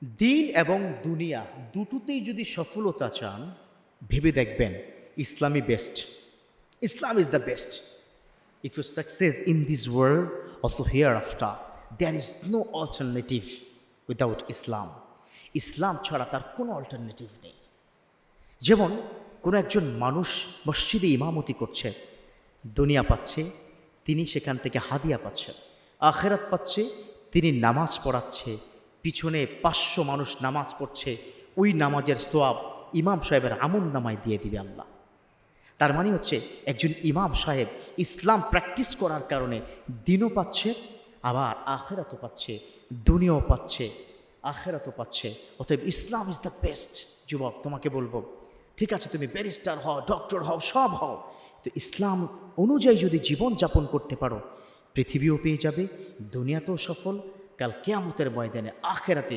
দিন এবং দুনিয়া দুটোতেই যদি সফলতা চান, ভেবে দেখবেন ইসলামই best. Islam is the best. If you success in this world also hereafter, there is no alternative without Islam. ইসলাম ছাড়া তার কোনো অল্টারনেটিভ নেই। যেমন কোনো একজন মানুষ মসজিদে ইমামতি করছে, দুনিয়া পাচ্ছে, তিনি সেখান থেকে হাদিয়া পাচ্ছে। আখেরাত পাচ্ছে, তিনি নামাজ পড়াচ্ছে, পিছনে 500 মানুষ নামাজ পড়ছে, ওই নামাজের সোয়াব ইমাম সাহেবের আমল নামায় দিয়ে দিবে আল্লাহ। তার মানে হচ্ছে একজন ইমাম সাহেব ইসলাম প্র্যাকটিস করার কারণে দিনও পাচ্ছে, আবার আখেরাতও পাচ্ছে, দুনিয়াও পাচ্ছে, আখেরাতও পাচ্ছে। অতএব ইসলাম ইজ দ্য বেস্ট। যুবক, তোমাকে বলবো, ঠিক আছে তুমি ব্যারিস্টার হও, ডক্টর হও, সব হও, তো ইসলাম অনুযায়ী যদি জীবন যাপন করতে পারো, পৃথিবীও পেয়ে যাবে, দুনিয়াতেও সফল, কাল কিয়ামতের ময়দানে আখেরাতে